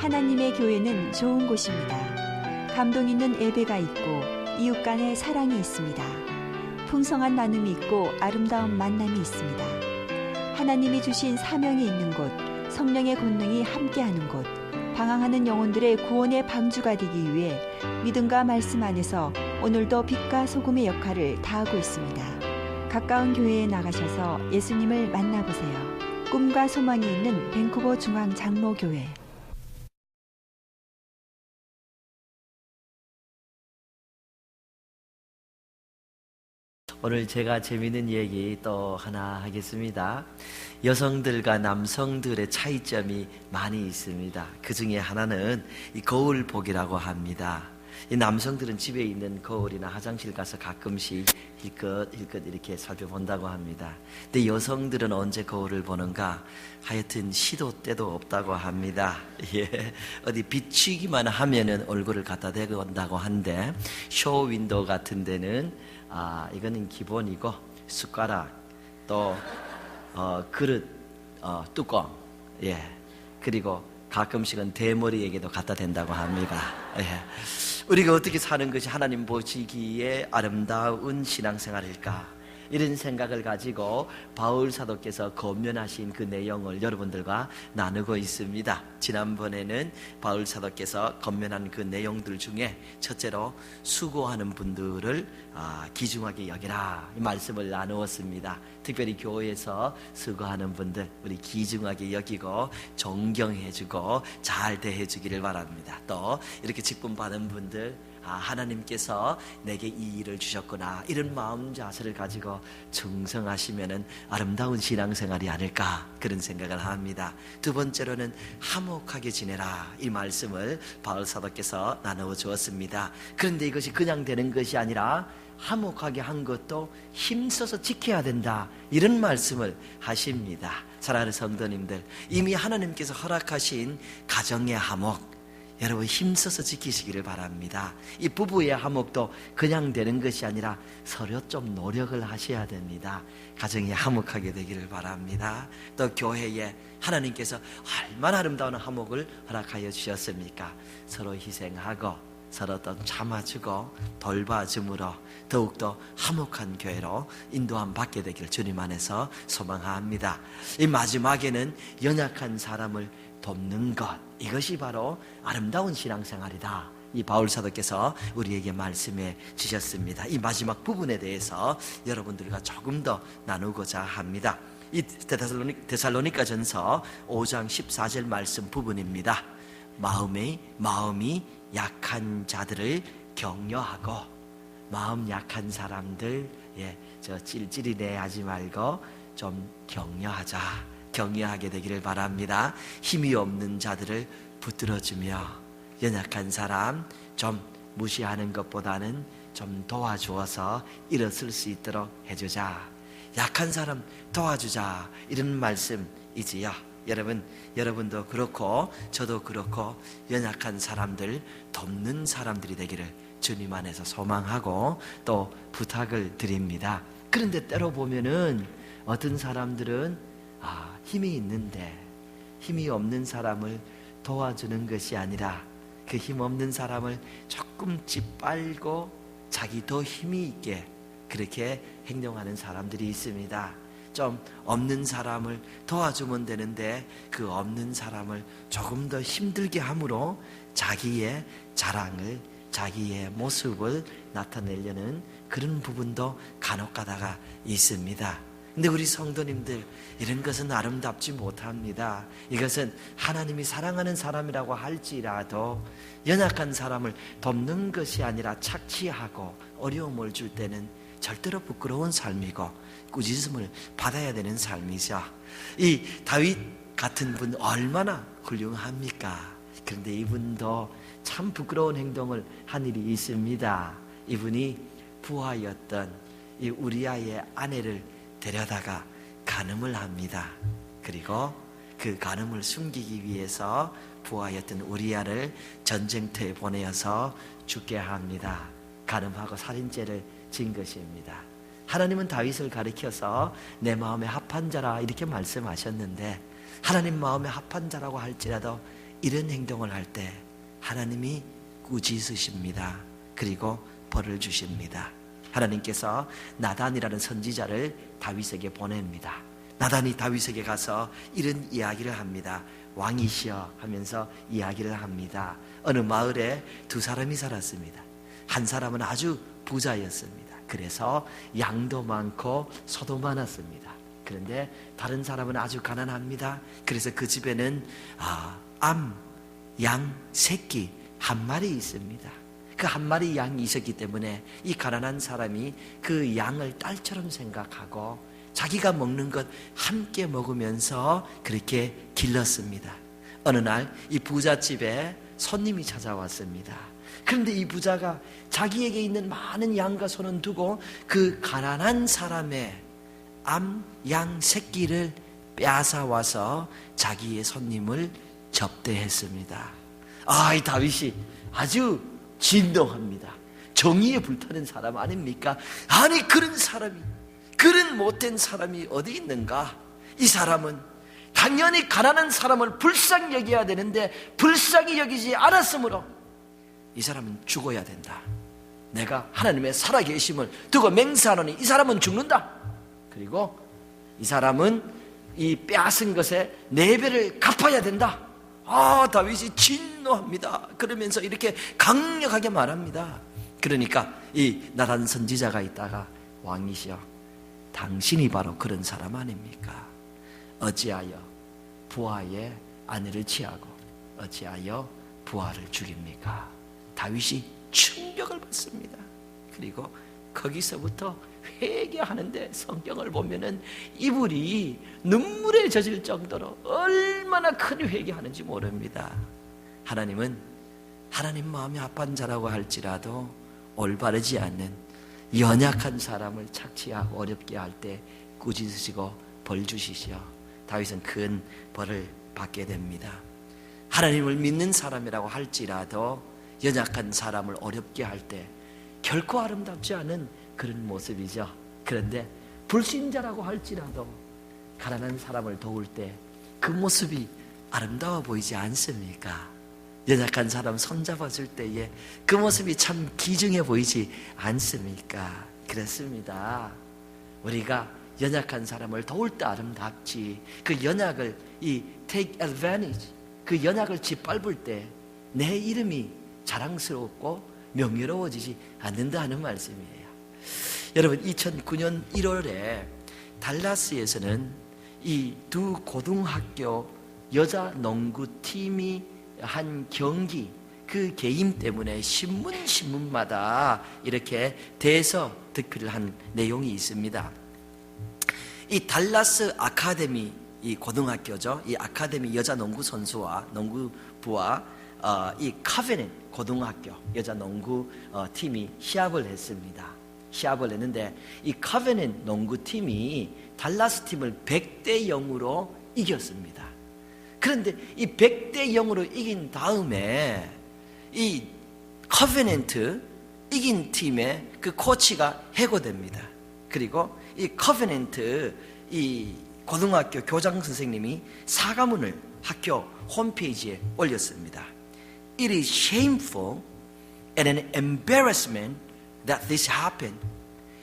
하나님의 교회는 좋은 곳입니다. 감동 있는 예배가 있고 이웃 간의 사랑이 있습니다. 풍성한 나눔이 있고 아름다운 만남이 있습니다. 하나님이 주신 사명이 있는 곳, 성령의 권능이 함께하는 곳, 방황하는 영혼들의 구원의 방주가 되기 위해 믿음과 말씀 안에서 오늘도 빛과 소금의 역할을 다하고 있습니다. 가까운 교회에 나가셔서 예수님을 만나보세요. 꿈과 소망이 있는 밴쿠버 중앙 장로교회. 오늘 제가 재미있는 얘기 또 하나 하겠습니다. 여성들과 남성들의 차이점이 많이 있습니다. 그 중에 하나는 이 거울보기라고 합니다. 이 남성들은 집에 있는 거울이나 화장실 가서 가끔씩 힐끗 이렇게 살펴본다고 합니다. 근데 여성들은 언제 거울을 보는가? 하여튼 시도 때도 없다고 합니다. 예. 어디 비추기만 하면은 얼굴을 갖다 대건다고 한데, 쇼윈도우 같은 데는 이거는 기본이고, 숟가락, 또 그릇, 뚜껑, 예, 그리고 가끔씩은 대머리에게도 갖다 댄다고 합니다. 예. 우리가 어떻게 사는 것이 하나님 보시기에 아름다운 신앙생활일까? 이런 생각을 가지고 바울 사도께서 권면하신 그 내용을 여러분들과 나누고 있습니다. 지난번에는 바울 사도께서 권면한 그 내용들 중에 첫째로 수고하는 분들을 귀중하게 여기라, 이 말씀을 나누었습니다. 특별히 교회에서 수고하는 분들 우리 귀중하게 여기고 존경해주고 잘 대해주기를 바랍니다. 또 이렇게 직분 받은 분들, 하나님께서 내게 이 일을 주셨구나, 이런 마음 자세를 가지고 충성하시면은 아름다운 신앙생활이 아닐까, 그런 생각을 합니다. 두 번째로는 화목하게 지내라, 이 말씀을 바울 사도께서 나누어 주었습니다. 그런데 이것이 그냥 되는 것이 아니라 화목하게 한 것도 힘써서 지켜야 된다, 이런 말씀을 하십니다. 사랑하는 성도님들, 이미 하나님께서 허락하신 가정의 화목, 여러분 힘써서 지키시기를 바랍니다. 이 부부의 화목도 그냥 되는 것이 아니라 서로 좀 노력을 하셔야 됩니다. 가정이 화목하게 되기를 바랍니다. 또 교회에 하나님께서 얼마나 아름다운 화목을 허락하여 주셨습니까? 서로 희생하고 서로 또 참아주고 돌봐줌으로 더욱더 화목한 교회로 인도함 받게 되기를 주님 안에서 소망합니다. 이 마지막에는 연약한 사람을 돕는 것, 이것이 바로 아름다운 신앙생활이다, 이 바울 사도께서 우리에게 말씀해 주셨습니다. 이 마지막 부분에 대해서 여러분들과 조금 더 나누고자 합니다. 이 데살로니가 전서 5장 14절 말씀 부분입니다. 마음이 약한 자들을 격려하고, 마음 약한 사람들, 저 찔찔이 내하지 말고 좀 격려하게 되기를 바랍니다. 힘이 없는 자들을 붙들어주며, 연약한 사람 좀 무시하는 것보다는 좀 도와주어서 일어설 수 있도록 해주자, 약한 사람 도와주자, 이런 말씀이지요. 여러분도 그렇고 저도 그렇고 연약한 사람들 돕는 사람들이 되기를 주님 안에서 소망하고 또 부탁을 드립니다. 그런데 때로 보면은 어떤 사람들은 힘이 있는데 힘이 없는 사람을 도와주는 것이 아니라 그 힘 없는 사람을 조금 짓밟고 자기 더 힘이 있게 그렇게 행동하는 사람들이 있습니다. 좀 없는 사람을 도와주면 되는데 그 없는 사람을 조금 더 힘들게 함으로 자기의 자랑을, 자기의 모습을 나타내려는 그런 부분도 간혹 가다가 있습니다. 근데 우리 성도님들, 이런 것은 아름답지 못합니다. 이것은 하나님이 사랑하는 사람이라고 할지라도 연약한 사람을 돕는 것이 아니라 착취하고 어려움을 줄 때는 절대로 부끄러운 삶이고 꾸짖음을 받아야 되는 삶이죠. 이 다윗 같은 분 얼마나 훌륭합니까? 그런데 이분도 참 부끄러운 행동을 한 일이 있습니다. 이분이 부하였던 이 우리아의 아내를 데려다가 간음을 합니다. 그리고 그 간음을 숨기기 위해서 부하였던 우리아를 전쟁터에 보내어서 죽게 합니다. 간음하고 살인죄를 진 것입니다. 하나님은 다윗을 가리켜서 내 마음에 합한 자라 이렇게 말씀하셨는데, 하나님 마음에 합한 자라고 할지라도 이런 행동을 할 때 하나님이 꾸짖으십니다. 그리고 벌을 주십니다. 하나님께서 나단이라는 선지자를 다윗에게 보냅니다. 나단이 다윗에게 가서 이런 이야기를 합니다. 왕이시여 하면서 이야기를 합니다. 어느 마을에 두 사람이 살았습니다. 한 사람은 아주 부자였습니다. 그래서 양도 많고 소도 많았습니다. 그런데 다른 사람은 아주 가난합니다. 그래서 그 집에는 양 새끼 한 마리 있습니다. 그 한 마리 양이 있었기 때문에 이 가난한 사람이 그 양을 딸처럼 생각하고 자기가 먹는 것 함께 먹으면서 그렇게 길렀습니다. 어느 날 이 부잣집에 손님이 찾아왔습니다. 그런데 이 부자가 자기에게 있는 많은 양과 소는 두고 그 가난한 사람의 양 새끼를 빼앗아 와서 자기의 손님을 접대했습니다. 이 다윗이 아주 진동합니다. 정의에 불타는 사람 아닙니까? 아니 그런 사람이, 그런 못된 사람이 어디 있는가? 이 사람은 당연히 가난한 사람을 불쌍히 여겨야 되는데 불쌍히 여기지 않았으므로 이 사람은 죽어야 된다. 내가 하나님의 살아계심을 두고 맹세하노니 이 사람은 죽는다. 그리고 이 사람은 이 빼앗은 것에 4배를 갚아야 된다. 다윗이 진노합니다. 그러면서 이렇게 강력하게 말합니다. 그러니까 이 나단 선지자가 있다가 왕이시여, 당신이 바로 그런 사람 아닙니까? 어찌하여 부하의 아내를 취하고 어찌하여 부하를 죽입니까? 다윗이 충격을 받습니다. 그리고 거기서부터 회개하는데 성경을 보면은 이불이 눈물에 젖을 정도로 얼마나 큰 회개하는지 모릅니다. 하나님은 하나님 마음이 아픈 자라고 할지라도 올바르지 않는 연약한 사람을 착취하고 어렵게 할 때 꾸짖으시고 벌 주시시오. 다윗은 큰 벌을 받게 됩니다. 하나님을 믿는 사람이라고 할지라도 연약한 사람을 어렵게 할 때 결코 아름답지 않은 그런 모습이죠. 그런데 불신자라고 할지라도 가난한 사람을 도울 때 그 모습이 아름다워 보이지 않습니까? 연약한 사람 손잡아줄 때에 그 모습이 참 귀중해 보이지 않습니까? 그렇습니다. 우리가 연약한 사람을 도울 때 아름답지, 그 연약을 take advantage, 그 연약을 짓밟을 때 내 이름이 자랑스럽고 명예로워지지 않는다는 말씀이에요. 여러분, 2009년 1월에 달라스에서는 이 두 고등학교 여자 농구팀이 한 경기, 그 게임 때문에 신문마다 이렇게 대서특필을 한 내용이 있습니다. 이 달라스 아카데미, 이 고등학교죠. 이 아카데미 여자 농구 선수와 농구부와 이 카베넨 고등학교 여자 농구 팀이 시합을 했습니다. 시합을 했는데 이 카베넨 농구팀이 달라스 팀을 100대 0으로 이겼습니다. 그런데 이 100대 0으로 이긴 다음에 이 커베넨트 이긴 팀의 그 코치가 해고됩니다. 그리고 이 커베넨트 이 고등학교 교장 선생님이 사과문을 학교 홈페이지에 올렸습니다. It is shameful and an embarrassment that this happened.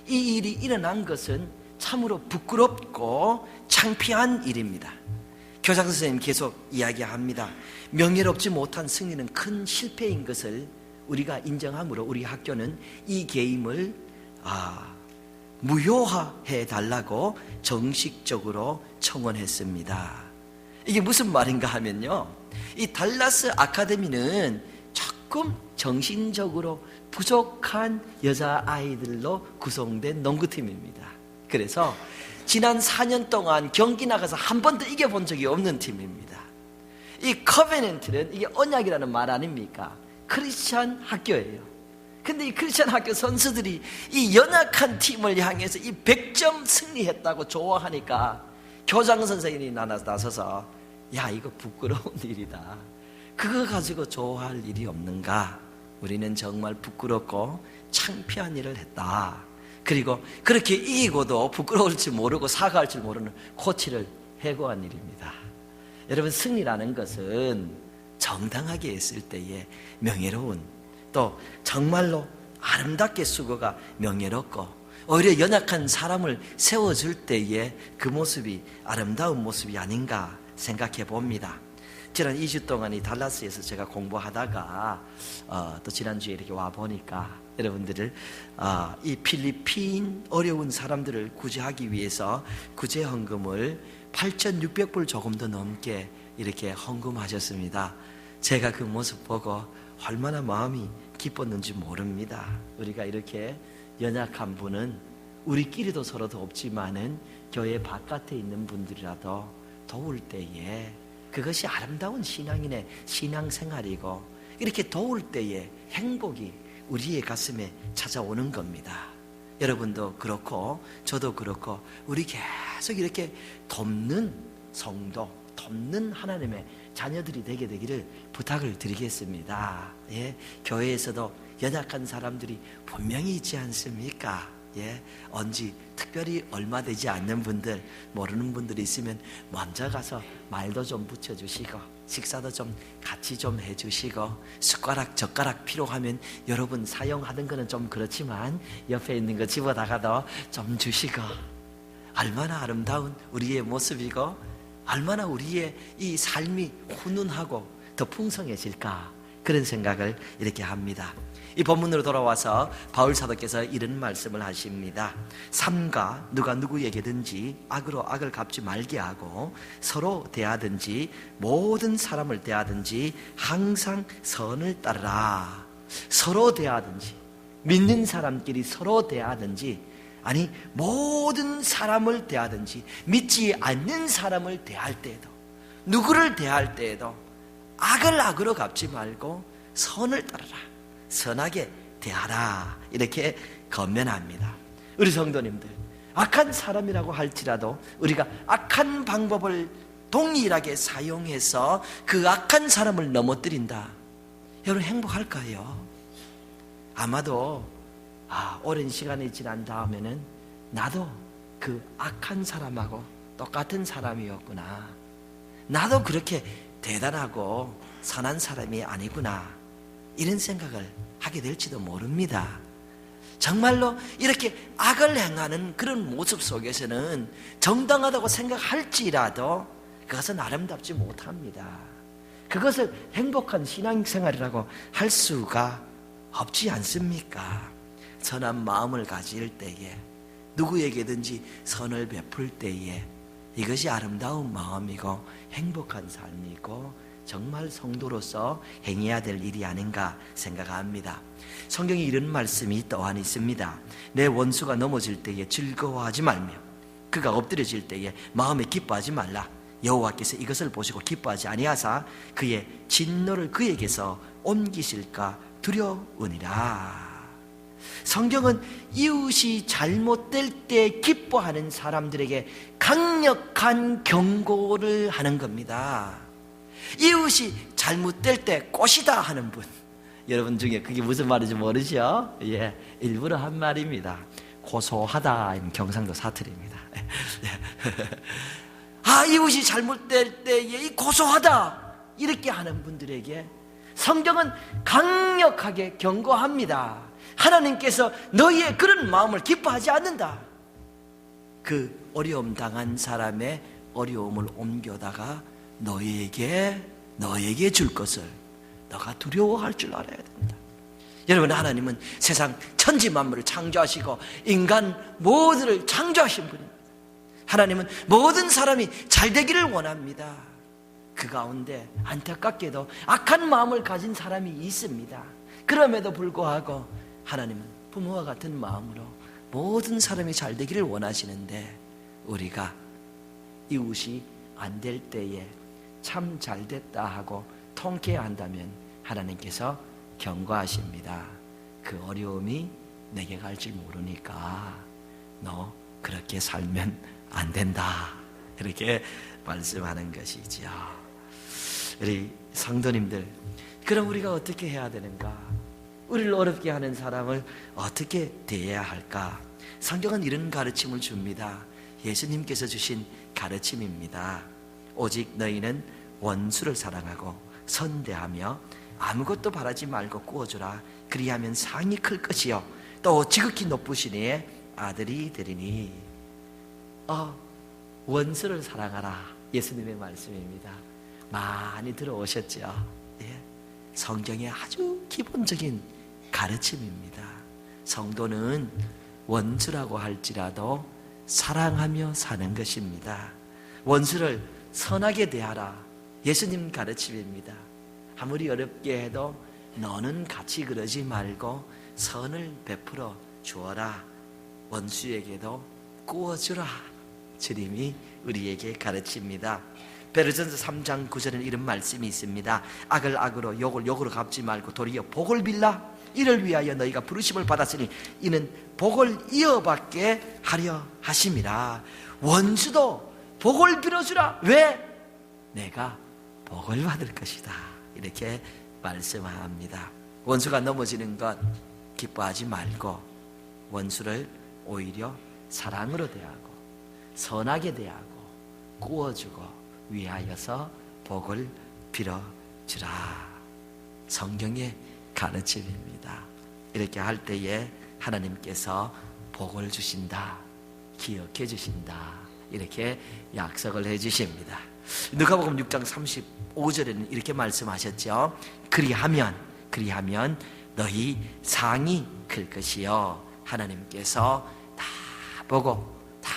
이 일이 일어난 것은 참으로 부끄럽고 창피한 일입니다. 교장 선생님 계속 이야기합니다. 명예롭지 못한 승리는 큰 실패인 것을 우리가 인정하므로 우리 학교는 이 게임을 무효화해 달라고 정식적으로 청원했습니다. 이게 무슨 말인가 하면요, 이 달라스 아카데미는 조금 정신적으로 부족한 여자아이들로 구성된 농구팀입니다. 그래서 지난 4년 동안 경기 나가서 한 번도 이겨본 적이 없는 팀입니다. 이 커베넨트는 이게 언약이라는 말 아닙니까? 크리스찬 학교예요. 근데 이 크리스찬 학교 선수들이 이 연약한 팀을 향해서 이 100점 승리했다고 좋아하니까 교장 선생님이 나서서 야, 이거 부끄러운 일이다. 그거 가지고 좋아할 일이 없는가? 우리는 정말 부끄럽고 창피한 일을 했다. 그리고 그렇게 이기고도 부끄러울 줄 모르고 사과할 줄 모르는 코치를 해고한 일입니다. 여러분, 승리라는 것은 정당하게 했을 때에 명예로운, 또 정말로 아름답게 수고가 명예롭고, 오히려 연약한 사람을 세워줄 때에 그 모습이 아름다운 모습이 아닌가 생각해 봅니다. 지난 2주 동안 이 달라스에서 제가 공부하다가 또 지난주에 이렇게 와보니까 여러분들을 이 필리핀 어려운 사람들을 구제하기 위해서 구제 헌금을 8,600불 조금 더 넘게 이렇게 헌금하셨습니다. 제가 그 모습 보고 얼마나 마음이 기뻤는지 모릅니다. 우리가 이렇게 연약한 분은 우리끼리도 서로도 없지만은 교회 바깥에 있는 분들이라도 도울 때에 그것이 아름다운 신앙인의 신앙생활이고, 이렇게 도울 때에 행복이 우리의 가슴에 찾아오는 겁니다. 여러분도 그렇고 저도 그렇고 우리 계속 이렇게 돕는 성도, 돕는 하나님의 자녀들이 되기를 부탁을 드리겠습니다. 예, 교회에서도 연약한 사람들이 분명히 있지 않습니까? 예, 언제 특별히 얼마 되지 않는 분들, 모르는 분들이 있으면 먼저 가서 말도 좀 붙여주시고, 식사도 좀 같이 좀 해주시고, 숟가락 젓가락 필요하면 여러분 사용하는 거는 좀 그렇지만 옆에 있는 거 집어다가도 좀 주시고, 얼마나 아름다운 우리의 모습이고 얼마나 우리의 이 삶이 훈훈하고 더 풍성해질까, 그런 생각을 이렇게 합니다. 이 본문으로 돌아와서 바울 사도께서 이런 말씀을 하십니다. 삼가 누가 누구에게든지 악으로 악을 갚지 말게 하고, 서로 대하든지 모든 사람을 대하든지 항상 선을 따르라. 서로 대하든지, 믿는 사람끼리 서로 대하든지, 아니 모든 사람을 대하든지, 믿지 않는 사람을 대할 때에도, 누구를 대할 때에도 악을 악으로 갚지 말고 선을 따르라, 선하게 대하라, 이렇게 권면합니다. 우리 성도님들, 악한 사람이라고 할지라도 우리가 악한 방법을 동일하게 사용해서 그 악한 사람을 넘어뜨린다. 여러분 행복할까요? 아마도 오랜 시간이 지난 다음에는 나도 그 악한 사람하고 똑같은 사람이었구나, 나도 그렇게 대단하고 선한 사람이 아니구나, 이런 생각을 하게 될지도 모릅니다. 정말로 이렇게 악을 행하는 그런 모습 속에서는 정당하다고 생각할지라도 그것은 아름답지 못합니다. 그것을 행복한 신앙생활이라고 할 수가 없지 않습니까? 선한 마음을 가질 때에, 누구에게든지 선을 베풀 때에 이것이 아름다운 마음이고 행복한 삶이고 정말 성도로서 행해야 될 일이 아닌가 생각합니다. 성경에 이런 말씀이 또한 있습니다. 내 원수가 넘어질 때에 즐거워하지 말며 그가 엎드려질 때에 마음에 기뻐하지 말라. 여호와께서 이것을 보시고 기뻐하지 아니하사 그의 진노를 그에게서 옮기실까 두려우니라. 성경은 이웃이 잘못될 때 기뻐하는 사람들에게 강력한 경고를 하는 겁니다. 이웃이 잘못될 때 꽃이다 하는 분, 여러분 중에 그게 무슨 말인지 모르죠? 예, 일부러 한 말입니다. 고소하다, 경상도 사투리입니다. 이웃이 잘못될 때에 고소하다, 이렇게 하는 분들에게 성경은 강력하게 경고합니다. 하나님께서 너희의 그런 마음을 기뻐하지 않는다. 그 어려움 당한 사람의 어려움을 옮겨다가 너희에게 줄 것을 너가 두려워할 줄 알아야 된다. 여러분, 하나님은 세상 천지 만물을 창조하시고 인간 모두를 창조하신 분입니다. 하나님은 모든 사람이 잘 되기를 원합니다. 그 가운데 안타깝게도 악한 마음을 가진 사람이 있습니다. 그럼에도 불구하고 하나님은 부모와 같은 마음으로 모든 사람이 잘 되기를 원하시는데, 우리가 이웃이 안 될 때에 참 잘 됐다 하고 통쾌한다면 하나님께서 경고하십니다. 그 어려움이 내게 갈 줄 모르니까 너 그렇게 살면 안 된다, 이렇게 말씀하는 것이죠. 우리 성도님들, 그럼 우리가 어떻게 해야 되는가? 우리를 어렵게 하는 사람을 어떻게 대해야 할까? 성경은 이런 가르침을 줍니다. 예수님께서 주신 가르침입니다. 오직 너희는 원수를 사랑하고 선대하며 아무것도 바라지 말고 꾸어주라. 그리하면 상이 클 것이요 또 지극히 높으신 이의 아들이 되리니. 원수를 사랑하라, 예수님의 말씀입니다. 많이 들어오셨죠? 예. 성경의 아주 기본적인 가르침입니다. 성도는 원수라고 할지라도 사랑하며 사는 것입니다. 원수를 선하게 대하라, 예수님 가르침입니다. 아무리 어렵게 해도 너는 같이 그러지 말고 선을 베풀어 주어라. 원수에게도 구워주라. 주님이 우리에게 가르칩니다. 베르전서 3장 9절에는 이런 말씀이 있습니다. 악을 악으로 욕을 욕으로 갚지 말고 도리어 복을 빌라. 이를 위하여 너희가 부르심을 받았으니 이는 복을 이어받게 하려 하심이라. 원수도 복을 빌어주라. 왜? 내가 복을 받을 것이다. 이렇게 말씀합니다. 원수가 넘어지는 것 기뻐하지 말고 원수를 오히려 사랑으로 대하고 선하게 대하고 구워주고 위하여서 복을 빌어주라. 성경의 가르침입니다. 이렇게 할 때에 하나님께서 복을 주신다, 기억해 주신다, 이렇게 약속을 해 주십니다. 누가복음 6장 35절에는 이렇게 말씀하셨죠. 그리하면 너희 상이 클 것이요. 하나님께서 다 보고 다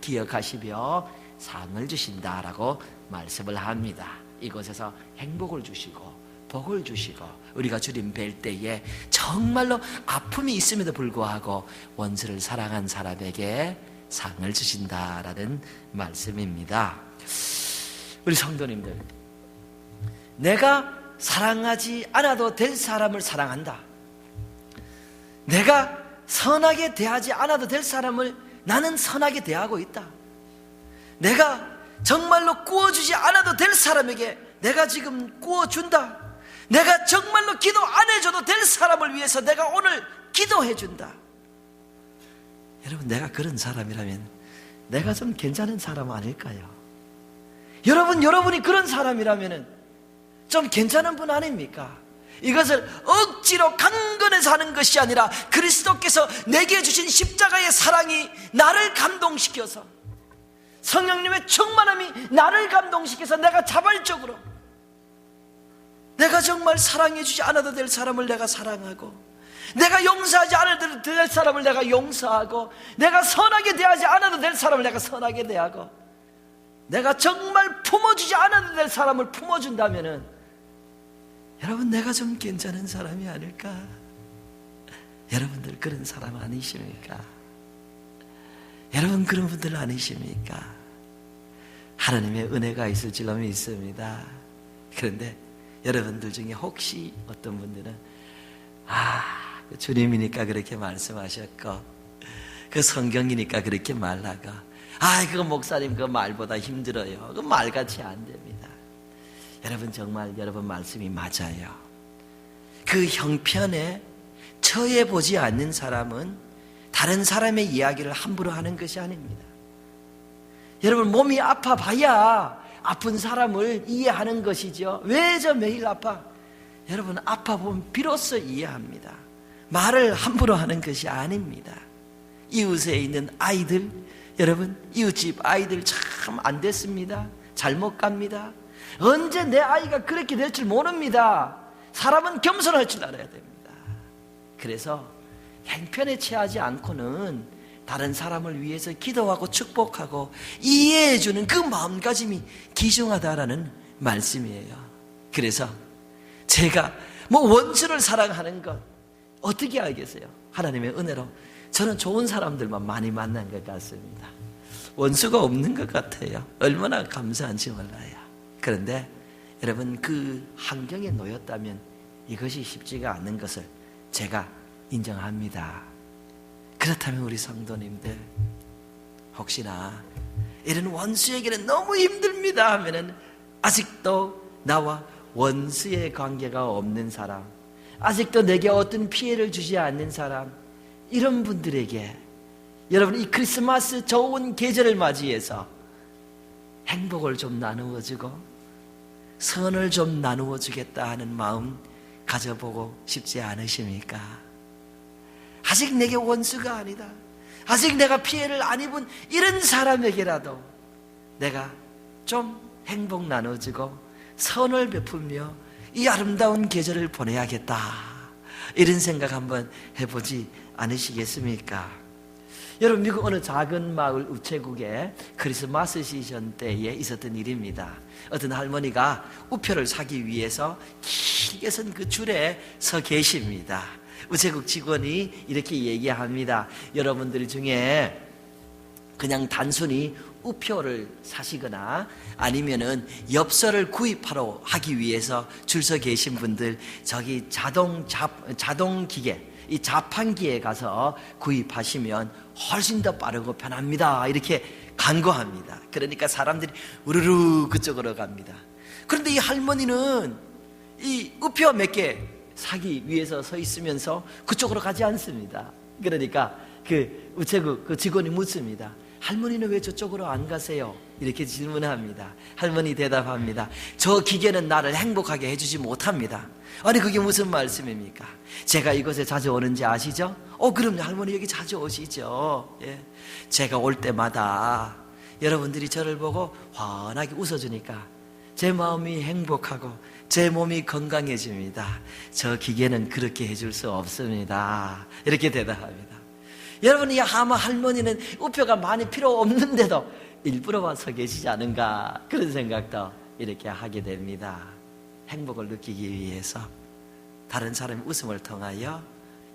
기억하시며 상을 주신다라고 말씀을 합니다. 이곳에서 행복을 주시고 복을 주시고 우리가 주님 뵐 때에 정말로 아픔이 있음에도 불구하고 원수를 사랑한 사람에게 상을 주신다라는 말씀입니다. 우리 성도님들, 내가 사랑하지 않아도 될 사람을 사랑한다. 내가 선하게 대하지 않아도 될 사람을 나는 선하게 대하고 있다. 내가 정말로 구워주지 않아도 될 사람에게 내가 지금 구워준다. 내가 정말로 기도 안 해줘도 될 사람을 위해서 내가 오늘 기도해준다. 여러분, 내가 그런 사람이라면 내가 좀 괜찮은 사람 아닐까요? 여러분이 그런 사람이라면 좀 괜찮은 분 아닙니까? 이것을 억지로 강건해서 하는 것이 아니라 그리스도께서 내게 주신 십자가의 사랑이 나를 감동시켜서, 성령님의 충만함이 나를 감동시켜서 내가 자발적으로 내가 정말 사랑해주지 않아도 될 사람을 내가 사랑하고, 내가 용서하지 않아도 될 사람을 내가 용서하고, 내가 선하게 대하지 않아도 될 사람을 내가 선하게 대하고, 내가 정말 품어주지 않아도 될 사람을 품어준다면은 여러분, 내가 좀 괜찮은 사람이 아닐까? 여러분들 그런 사람 아니십니까? 여러분 그런 분들 아니십니까? 하나님의 은혜가 있을 줄로 믿습니다. 그런데 여러분들 중에 혹시 어떤 분들은 주님이니까 그렇게 말씀하셨고, 그 성경이니까 그렇게 말하고, 그거 목사님 그 말보다 힘들어요, 그 말같이 안 됩니다. 여러분, 정말 여러분 말씀이 맞아요. 그 형편에 처해 보지 않는 사람은 다른 사람의 이야기를 함부로 하는 것이 아닙니다. 여러분, 몸이 아파봐야 아픈 사람을 이해하는 것이죠. 왜 저 매일 아파? 여러분, 아파보면 비로소 이해합니다. 말을 함부로 하는 것이 아닙니다. 이웃에 있는 아이들, 여러분, 이웃집 아이들 참 안 됐습니다. 잘못 갑니다. 언제 내 아이가 그렇게 될 줄 모릅니다. 사람은 겸손할 줄 알아야 됩니다. 그래서 행편에 취하지 않고는 다른 사람을 위해서 기도하고 축복하고 이해해주는 그 마음가짐이 귀중하다라는 말씀이에요. 그래서 제가 원수를 사랑하는 것 어떻게 알겠어요? 하나님의 은혜로 저는 좋은 사람들만 많이 만난 것 같습니다. 원수가 없는 것 같아요. 얼마나 감사한지 몰라요. 그런데 여러분, 그 환경에 놓였다면 이것이 쉽지가 않은 것을 제가 인정합니다. 그렇다면 우리 성도님들, 혹시나 이런 원수에게는 너무 힘듭니다 하면은 아직도 나와 원수의 관계가 없는 사람, 아직도 내게 어떤 피해를 주지 않는 사람, 이런 분들에게 여러분, 이 크리스마스 좋은 계절을 맞이해서 행복을 좀 나누어주고 선을 좀 나누어 주겠다 하는 마음 가져보고 싶지 않으십니까? 아직 내게 원수가 아니다, 아직 내가 피해를 안 입은 이런 사람에게라도 내가 좀 행복 나눠주고 선을 베풀며 이 아름다운 계절을 보내야겠다, 이런 생각 한번 해보지 않으시겠습니까? 여러분, 미국 어느 작은 마을 우체국에 크리스마스 시즌 때에 있었던 일입니다. 어떤 할머니가 우표를 사기 위해서 길게 선 그 줄에 서 계십니다. 우체국 직원이 이렇게 얘기합니다. 여러분들 중에 그냥 단순히 우표를 사시거나 아니면은 엽서를 구입하러 하기 위해서 줄 서 계신 분들, 저기 자동 기계, 이 자판기에 가서 구입하시면 훨씬 더 빠르고 편합니다, 이렇게 간구합니다. 그러니까 사람들이 우르르 그쪽으로 갑니다. 그런데 이 할머니는 이 우표 몇 개 사기 위해서 서 있으면서 그쪽으로 가지 않습니다. 그러니까 그 우체국 그 직원이 묻습니다. 할머니는 왜 저쪽으로 안 가세요? 이렇게 질문합니다. 할머니 대답합니다. 저 기계는 나를 행복하게 해주지 못합니다. 아니, 그게 무슨 말씀입니까? 제가 이곳에 자주 오는지 아시죠? 그럼요, 할머니 여기 자주 오시죠. 예. 제가 올 때마다 여러분들이 저를 보고 환하게 웃어주니까 제 마음이 행복하고 제 몸이 건강해집니다. 저 기계는 그렇게 해줄 수 없습니다. 이렇게 대답합니다. 여러분이 아마 할머니는 우표가 많이 필요 없는데도 일부러 와서 계시지 않은가, 그런 생각도 이렇게 하게 됩니다. 행복을 느끼기 위해서, 다른 사람의 웃음을 통하여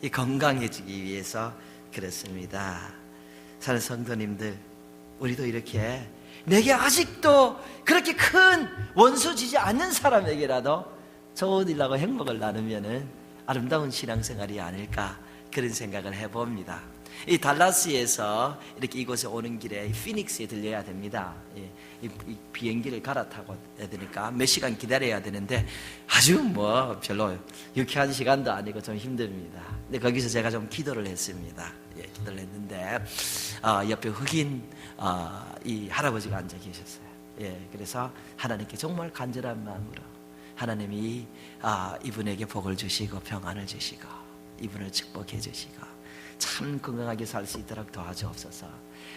이 건강해지기 위해서 그렇습니다. 사는 성도님들, 우리도 이렇게 내게 아직도 그렇게 큰 원수 지지 않는 사람에게라도 좋은 일하고 행복을 나누면은 아름다운 신앙생활이 아닐까, 그런 생각을 해봅니다. 이 달라스에서 이렇게 이곳에 오는 길에 피닉스에 들려야 됩니다. 이 비행기를 갈아타고 해야 되니까 몇 시간 기다려야 되는데 아주 별로 유쾌한 시간도 아니고 좀 힘듭니다. 근데 거기서 제가 좀 기도를 했습니다. 기도를 했는데 옆에 흑인 이 할아버지가 앉아 계셨어요. 그래서 하나님께 정말 간절한 마음으로 하나님이 이분에게 복을 주시고 평안을 주시고 이분을 축복해 주시고 참 건강하게 살 수 있도록 도와주옵소서.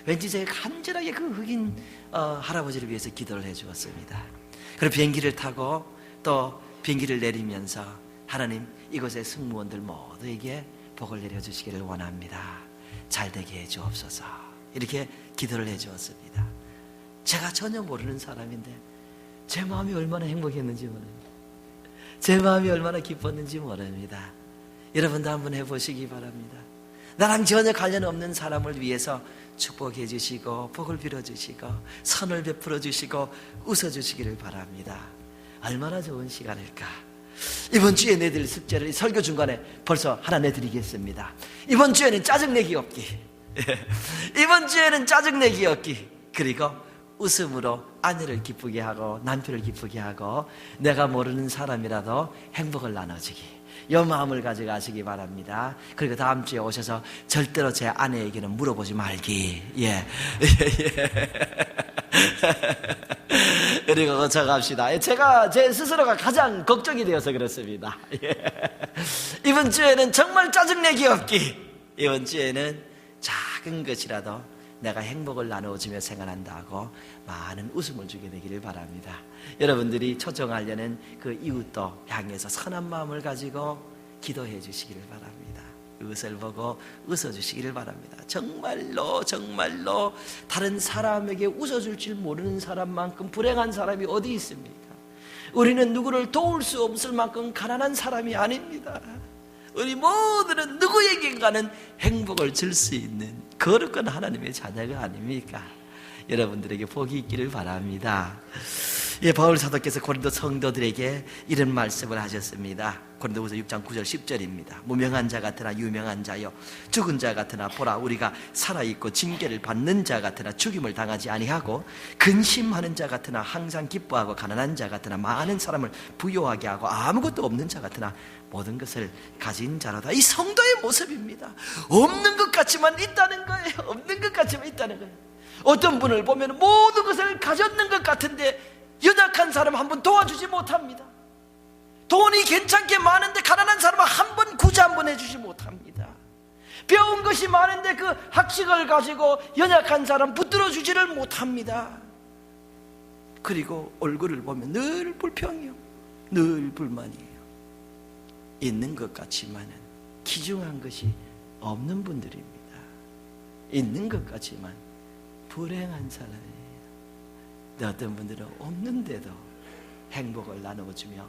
왠지 제가 간절하게 그 흑인 할아버지를 위해서 기도를 해 주었습니다. 그리고 비행기를 타고 또 비행기를 내리면서 하나님, 이곳의 승무원들 모두에게 복을 내려주시기를 원합니다. 잘 되게 해 주옵소서. 이렇게 기도를 해 주었습니다. 제가 전혀 모르는 사람인데 제 마음이 얼마나 행복했는지 모릅니다. 제 마음이 얼마나 기뻤는지 모릅니다. 여러분도 한번 해보시기 바랍니다. 나랑 전혀 관련 없는 사람을 위해서 축복해 주시고 복을 빌어 주시고 선을 베풀어 주시고 웃어 주시기를 바랍니다. 얼마나 좋은 시간일까. 이번 주에 내드릴 숙제를 설교 중간에 벌써 하나 내드리겠습니다. 이번 주에는 짜증내기 없기. 이번 주에는 짜증내기 없기. 그리고 웃음으로 아내를 기쁘게 하고 남편을 기쁘게 하고 내가 모르는 사람이라도 행복을 나눠주기, 이 마음을 가져가시기 바랍니다. 그리고 다음 주에 오셔서 절대로 제 아내에게는 물어보지 말기. 그리고 고쳐갑시다. 제가 제 스스로가 가장 걱정이 되어서 그렇습니다. 이번 주에는 정말 짜증내기 없기. 이번 주에는 작은 것이라도 내가 행복을 나누어주며 생활한다고 많은 웃음을 주게 되기를 바랍니다. 여러분들이 초청하려는 그 이웃도 향해서 선한 마음을 가지고 기도해 주시기를 바랍니다. 이웃을 보고 웃어주시기를 바랍니다. 정말로 다른 사람에게 웃어줄 줄 모르는 사람만큼 불행한 사람이 어디 있습니까? 우리는 누구를 도울 수 없을 만큼 가난한 사람이 아닙니다. 우리 모두는 누구에겐가는 행복을 줄 수 있는 거룩한 하나님의 자녀가 아닙니까? 여러분들에게 복이 있기를 바랍니다. 바울 사도께서 고린도 성도들에게 이런 말씀을 하셨습니다. 고린도후서 6장 9절 10절입니다. 무명한 자 같으나 유명한 자요, 죽은 자 같으나 보라, 우리가 살아있고 징계를 받는 자 같으나 죽임을 당하지 아니하고, 근심하는 자 같으나 항상 기뻐하고, 가난한 자 같으나 많은 사람을 부요하게 하고, 아무것도 없는 자 같으나 모든 것을 가진 자로다. 이 성도의 모습입니다. 없는 것 같지만 있다는 거예요. 없는 것 같지만 있다는 거예요. 어떤 분을 보면 모든 것을 가졌는 것 같은데 연약한 사람 한 번 도와주지 못합니다. 돈이 괜찮게 많은데 가난한 사람은 한 번 구제 한 번 해주지 못합니다. 배운 것이 많은데 그 학식을 가지고 연약한 사람 붙들어 주지를 못합니다. 그리고 얼굴을 보면 늘 불평이요, 늘 불만이에요. 있는 것 같지만은 귀중한 것이 없는 분들입니다. 있는 것 같지만 불행한 사람이에요. 어떤 분들은 없는데도 행복을 나누어주며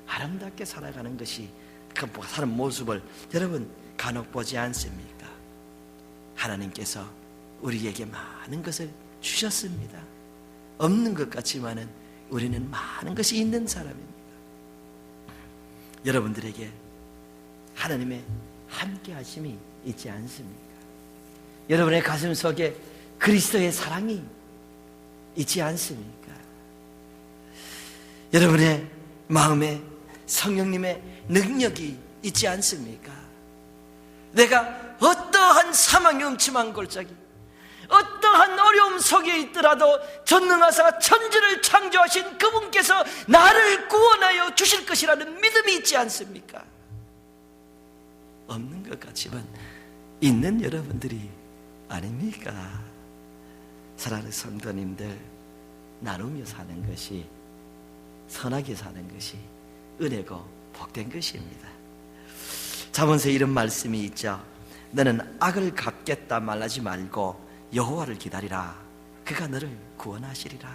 아름답게 살아가는 것이 그 사는 모습을 여러분 간혹 보지 않습니까? 하나님께서 우리에게 많은 것을 주셨습니다. 없는 것 같지만은 우리는 많은 것이 있는 사람입니다. 여러분들에게 하나님의 함께 하심이 있지 않습니까? 여러분의 가슴 속에 그리스도의 사랑이 있지 않습니까? 여러분의 마음에 성령님의 능력이 있지 않습니까? 내가 어떠한 사망의 음침한 골짜기, 어떠한 어려움 속에 있더라도 전능하사 천지를 창조하신 그분께서 나를 구원하여 주실 것이라는 믿음이 있지 않습니까? 없는 것 같지만 있는 여러분들이 아닙니까? 사랑하는 성도님들, 나누며 사는 것이, 선하게 사는 것이 은혜고 복된 것입니다. 잠언서에 이런 말씀이 있죠. 너는 악을 갚겠다 말하지 말고 여호와를 기다리라. 그가 너를 구원하시리라.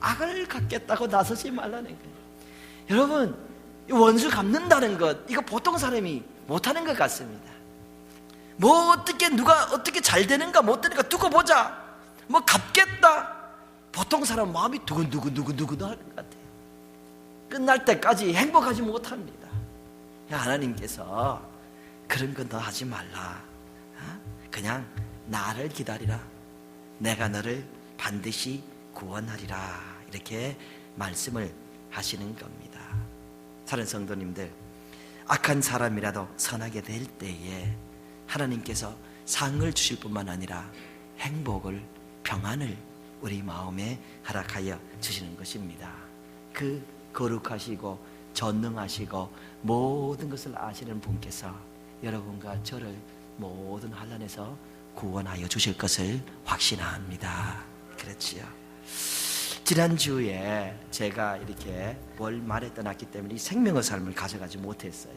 악을 갚겠다고 나서지 말라는 거예요. 여러분, 원수 갚는다는 것, 이거 보통 사람이 못하는 것 같습니다. 뭐 어떻게 누가 어떻게 잘 되는가 못 되는가 두고 보자, 뭐 갚겠다. 보통 사람 마음이 두근두근 할 것 같아요. 끝날 때까지 행복하지 못합니다. 하나님께서 그런 건 너 하지 말라. 그냥 나를 기다리라. 내가 너를 반드시 구원하리라. 이렇게 말씀을 하시는 겁니다. 사랑하는 성도님들, 악한 사람이라도 선하게 될 때에 하나님께서 상을 주실 뿐만 아니라 행복을, 평안을 우리 마음에 허락하여 주시는 것입니다. 그 거룩하시고 전능하시고 모든 것을 아시는 분께서 여러분과 저를 모든 환난에서 구원하여 주실 것을 확신합니다. 그렇지요. 지난주에 제가 이렇게 월 말에 떠났기 때문에 이 생명의 삶을 가져가지 못했어요.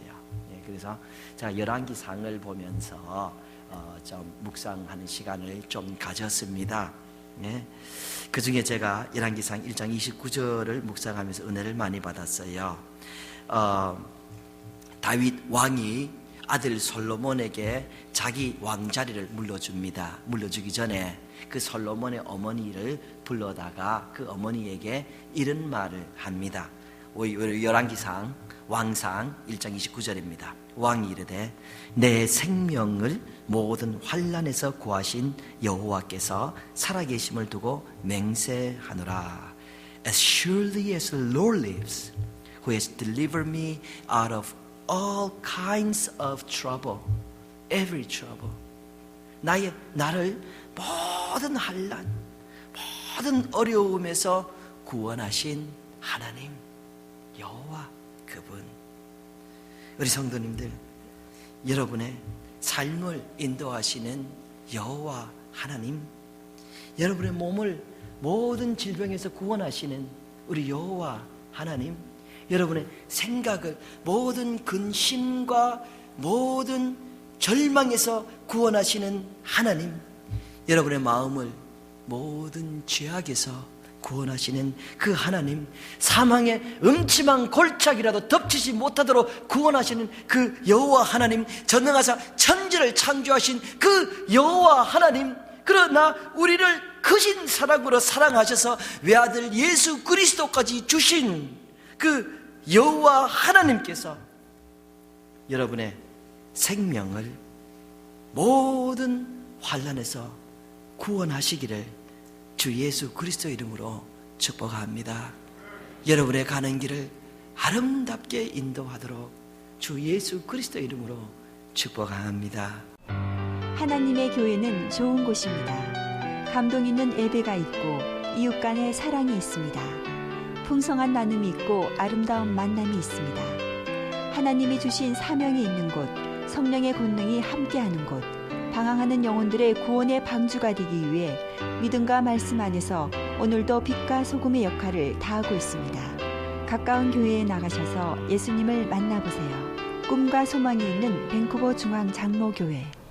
그래서 제가 열왕기상을 보면서 좀 묵상하는 시간을 좀 가졌습니다. 그 중에 제가 열왕기상 1장 29절을 묵상하면서 은혜를 많이 받았어요. 다윗 왕이 아들 솔로몬에게 자기 왕자리를 물려줍니다. 물려주기 전에 그 솔로몬의 어머니를 불러다가 그 어머니에게 이런 말을 합니다. 열왕기상 왕상 1장 29절입니다. 왕이 이르되 내 생명을 모든 환난에서 구하신 여호와께서 살아계심을 두고 맹세하노라. As surely as the Lord lives, who has delivered me out of all kinds of trouble, every trouble. 나를 모든 환난, 모든 어려움에서 구원하신 하나님, 여호와 그분. 우리 성도님들, 여러분의 삶을 인도하시는 여호와 하나님, 여러분의 몸을 모든 질병에서 구원하시는 우리 여호와 하나님, 여러분의 생각을 모든 근심과 모든 절망에서 구원하시는 하나님, 여러분의 마음을 모든 죄악에서 구원하시는 그 하나님, 사망의 음침한 골짜기라도 덮치지 못하도록 구원하시는 그 여호와 하나님, 전능하사 천지를 창조하신 그 여호와 하나님, 그러나 우리를 크신 사랑으로 사랑하셔서 외아들 예수 그리스도까지 주신 그 여호와 하나님께서 여러분의 생명을 모든 환난에서 구원하시기를 주 예수 그리스도 이름으로 축복합니다. 여러분의 가는 길을 아름답게 인도하도록 주 예수 그리스도 이름으로 축복합니다. 하나님의 교회는 좋은 곳입니다. 감동 있는 예배가 있고 이웃 간의 사랑이 있습니다. 풍성한 나눔이 있고 아름다운 만남이 있습니다. 하나님이 주신 사명이 있는 곳, 성령의 권능이 함께하는 곳, 방황하는 영혼들의 구원의 방주가 되기 위해 믿음과 말씀 안에서 오늘도 빛과 소금의 역할을 다하고 있습니다. 가까운 교회에 나가셔서 예수님을 만나보세요. 꿈과 소망이 있는 밴쿠버 중앙 장로교회.